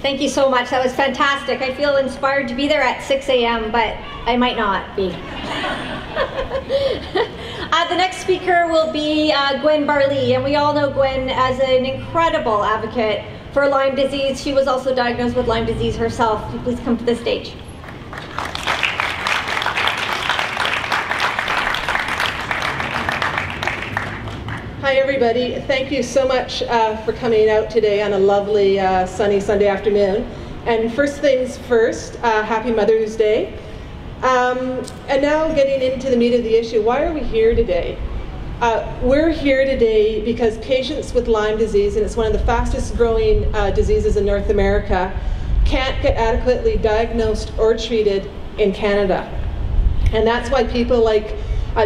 Thank you so much. That was fantastic. I feel inspired to be there at 6 a.m., but I might not be. The next speaker will be Gwen Barley, and we all know Gwen as an incredible advocate for Lyme disease. She was also diagnosed with Lyme disease herself. Please come to the stage. Hi everybody, thank you so much for coming out today on a lovely sunny Sunday afternoon. And first things first, happy Mother's Day. And now getting into the meat of the issue, why are we here today? We're here today because patients with Lyme disease, and it's one of the fastest growing diseases in North America, can't get adequately diagnosed or treated in Canada. And that's why people like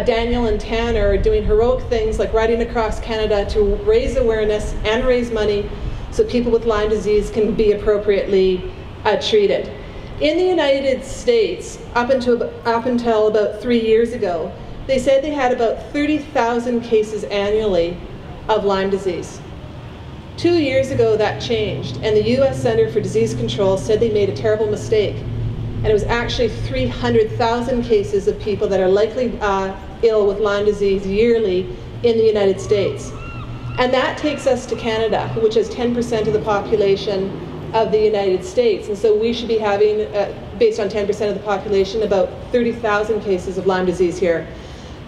Daniel and Tanner are doing heroic things like riding across Canada to raise awareness and raise money so people with Lyme disease can be appropriately treated. In the United States, up until about 3 years ago, they said they had about 30,000 cases annually of Lyme disease. 2 years ago that changed, and the US Center for Disease Control said they made a terrible mistake. And it was actually 300,000 cases of people that are likely ill with Lyme disease yearly in the United States. And that takes us to Canada, which has 10% of the population of the United States. And so we should be having, based on 10% of the population, about 30,000 cases of Lyme disease here.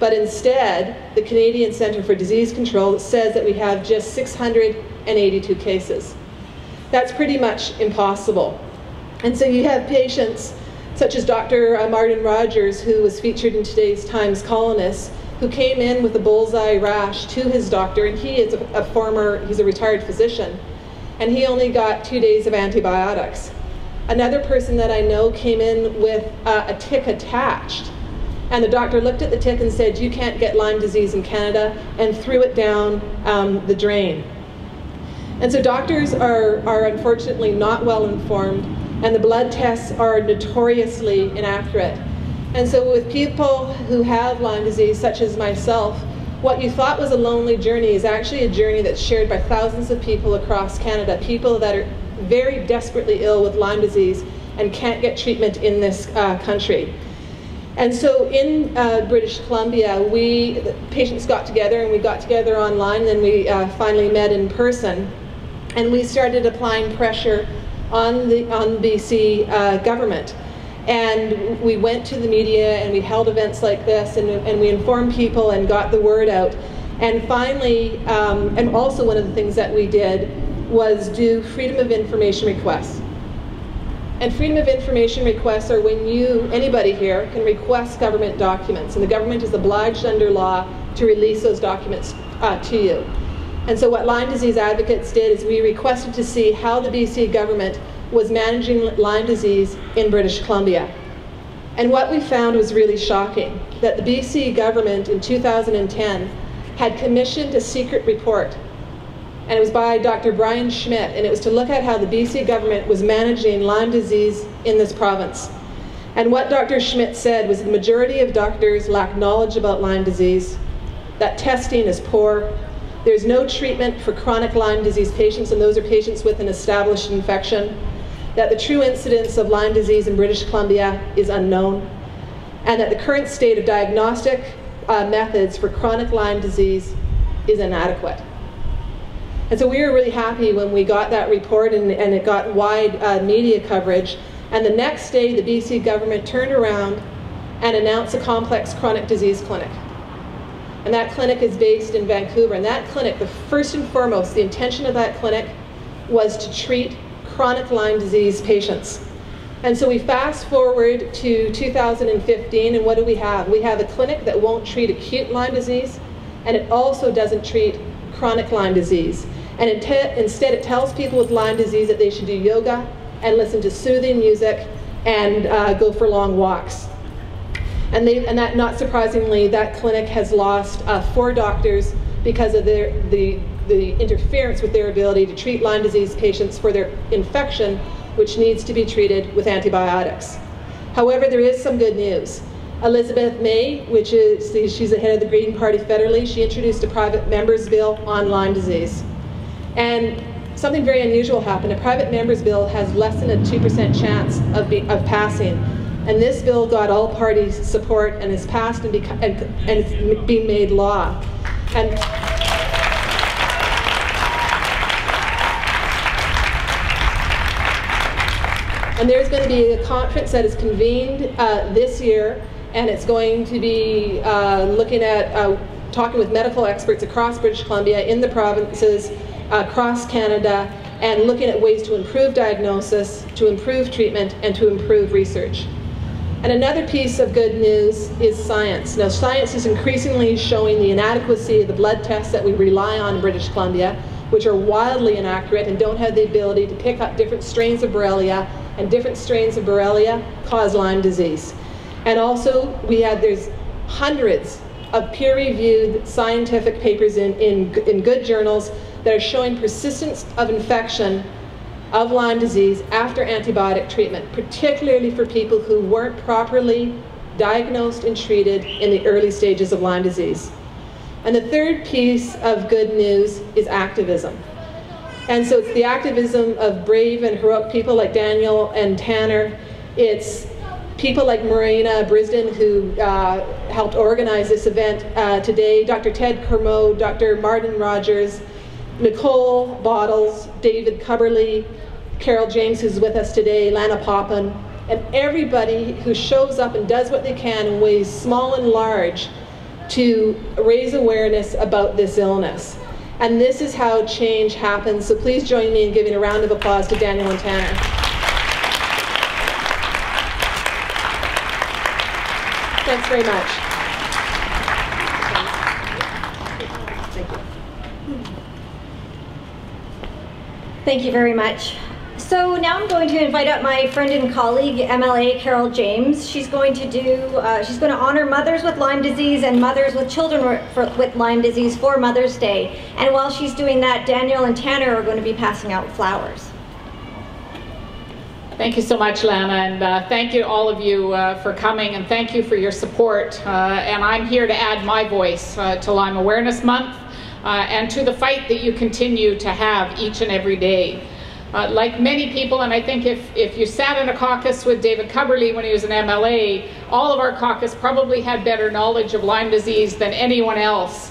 But instead, the Canadian Centre for Disease Control says that we have just 682 cases. That's pretty much impossible. And so you have patients such as Dr. Martin Rogers, who was featured in today's Times Colonist, who came in with a bullseye rash to his doctor, and he is he's a retired physician, and he only got 2 days of antibiotics. Another person that I know came in with a tick attached, and the doctor looked at the tick and said, "You can't get Lyme disease in Canada," and threw it down the drain. And so doctors are unfortunately not well informed, and the blood tests are notoriously inaccurate. And so with people who have Lyme disease, such as myself, what you thought was a lonely journey is actually a journey that's shared by thousands of people across Canada, people that are very desperately ill with Lyme disease and can't get treatment in this country. And so in British Columbia, the patients got together, and we got together online, then we finally met in person, and we started applying pressure on the BC government. And we went to the media, and we held events like this, and we informed people and got the word out. And finally, and also one of the things that we did was do freedom of information requests. And freedom of information requests are when anybody here, can request government documents, and the government is obliged under law to release those documents to you. And so what Lyme disease advocates did is we requested to see how the BC government was managing Lyme disease in British Columbia. And what we found was really shocking, that the BC government in 2010 had commissioned a secret report. And it was by Dr. Brian Schmidt, and it was to look at how the BC government was managing Lyme disease in this province. And what Dr. Schmidt said was the majority of doctors lack knowledge about Lyme disease, that testing is poor, there's no treatment for chronic Lyme disease patients, and those are patients with an established infection, that the true incidence of Lyme disease in British Columbia is unknown, and that the current state of diagnostic methods for chronic Lyme disease is inadequate. And so we were really happy when we got that report, and it got wide media coverage. And the next day, the BC government turned around and announced a complex chronic disease clinic. And that clinic is based in Vancouver. And that clinic, first and foremost, the intention of that clinic was to treat chronic Lyme disease patients. And so we fast forward to 2015, and what do we have? We have a clinic that won't treat acute Lyme disease, and it also doesn't treat chronic Lyme disease. And instead it tells people with Lyme disease that they should do yoga and listen to soothing music and go for long walks. And that, not surprisingly, that clinic has lost 4 doctors because of the interference with their ability to treat Lyme disease patients for their infection, which needs to be treated with antibiotics. However, there is some good news. Elizabeth May, she's the head of the Green Party federally, she introduced a private members bill on Lyme disease. And something very unusual happened. A private member's bill has less than a 2% chance of passing. And this bill got all parties' support and is passed and it's being made law. And there's going to be a conference that is convened this year, and it's going to be looking at talking with medical experts across British Columbia, in the provinces, across Canada, and looking at ways to improve diagnosis, to improve treatment, and to improve research. And another piece of good news is science. Now, science is increasingly showing the inadequacy of the blood tests that we rely on in British Columbia, which are wildly inaccurate and don't have the ability to pick up different strains of Borrelia, and different strains of Borrelia cause Lyme disease. And also, there's hundreds of peer-reviewed scientific papers in good journals that are showing persistence of infection of Lyme disease after antibiotic treatment, particularly for people who weren't properly diagnosed and treated in the early stages of Lyme disease. And the third piece of good news is activism. And so it's the activism of brave and heroic people like Daniel and Tanner. It's people like Marina Brisden, who helped organize this event today, Dr. Ted Kermode, Dr. Martin Rogers, Nicole Bottles, David Cubberley, Carol James, who's with us today, Lana Poppin, and everybody who shows up and does what they can in ways small and large to raise awareness about this illness. And this is how change happens. So please join me in giving a round of applause to Daniel and Tanner. Thanks very much. Thank you. Thank you very much. So now I'm going to invite up my friend and colleague, MLA Carol James. She's going to honor mothers with Lyme disease and mothers with children with Lyme disease for Mother's Day. And while she's doing that, Daniel and Tanner are going to be passing out flowers. Thank you so much, Lana, and thank you to all of you for coming, and thank you for your support. And I'm here to add my voice to Lyme Awareness Month and to the fight that you continue to have each and every day. Like many people, and I think if you sat in a caucus with David Cubberley when he was an MLA, all of our caucus probably had better knowledge of Lyme disease than anyone else,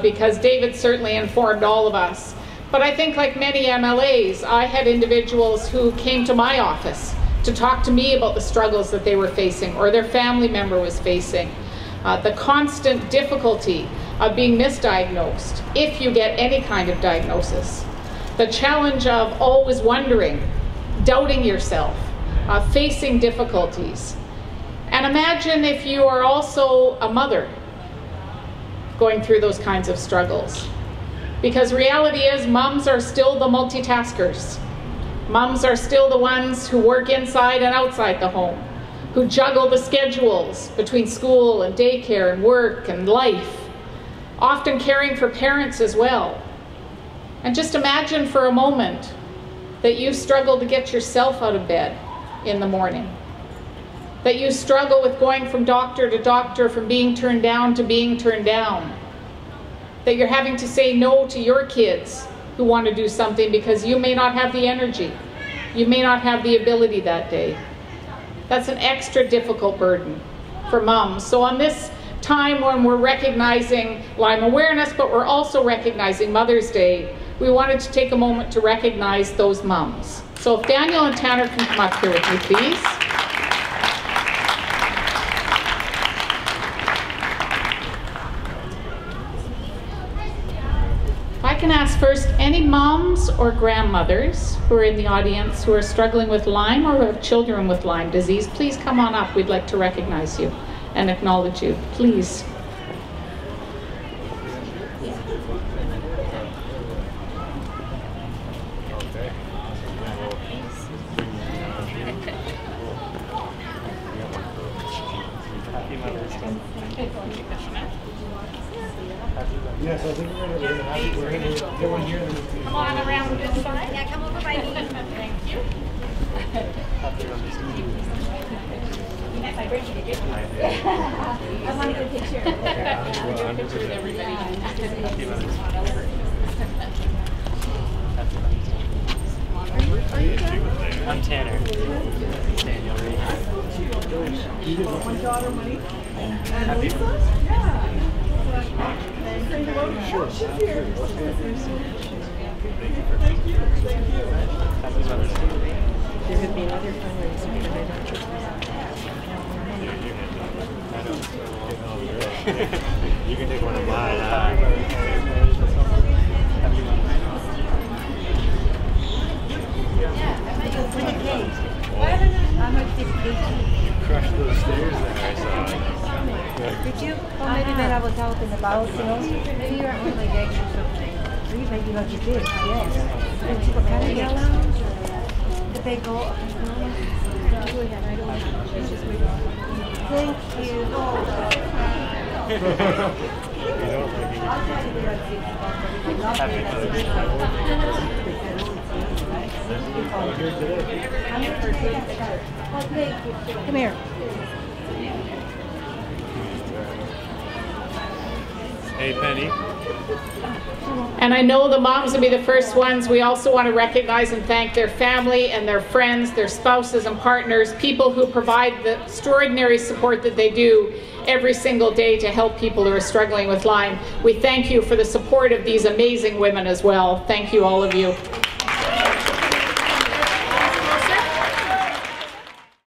because David certainly informed all of us. But I think like many MLAs, I had individuals who came to my office to talk to me about the struggles that they were facing or their family member was facing. The constant difficulty of being misdiagnosed, if you get any kind of diagnosis. The challenge of always wondering, doubting yourself, facing difficulties. And imagine if you are also a mother going through those kinds of struggles. Because reality is, moms are still the multitaskers. Moms are still the ones who work inside and outside the home, who juggle the schedules between school and daycare and work and life, often caring for parents as well. And just imagine for a moment that you struggle to get yourself out of bed in the morning, that you struggle with going from doctor to doctor, from being turned down to being turned down, that you're having to say no to your kids who want to do something because you may not have the energy, you may not have the ability that day. That's an extra difficult burden for moms. So on this time when we're recognizing Lyme awareness, but we're also recognizing Mother's Day, we wanted to take a moment to recognize those moms. So if Daniel and Tanner can come up here with me, please. If I can ask first, any moms or grandmothers who are in the audience who are struggling with Lyme or who have children with Lyme disease, please come on up. We'd like to recognize you and acknowledge you, please. Yes, I think we're going to get one here. Come on around this side. Yeah, come over by me. Thank you. I want to get a picture. Get a picture with everybody. I'm Tanner. Daniel Reed. Happy Mother's Day. There would be another fundraiser, but I don't think You can take one of mine. Crushed those stairs there, I saw. Did you? Well, maybe when I was out and about, you know. Maybe you were on my legs or something. Maybe like you did, yes. What kind of yellow? Did they go up and down? Thank you. Happy Mother's Day. Come here. Hey, Penny. And I know the moms will be the first ones. We also want to recognize and thank their family and their friends, their spouses and partners, people who provide the extraordinary support that they do every single day to help people who are struggling with Lyme. We thank you for the support of these amazing women as well. Thank you, all of you.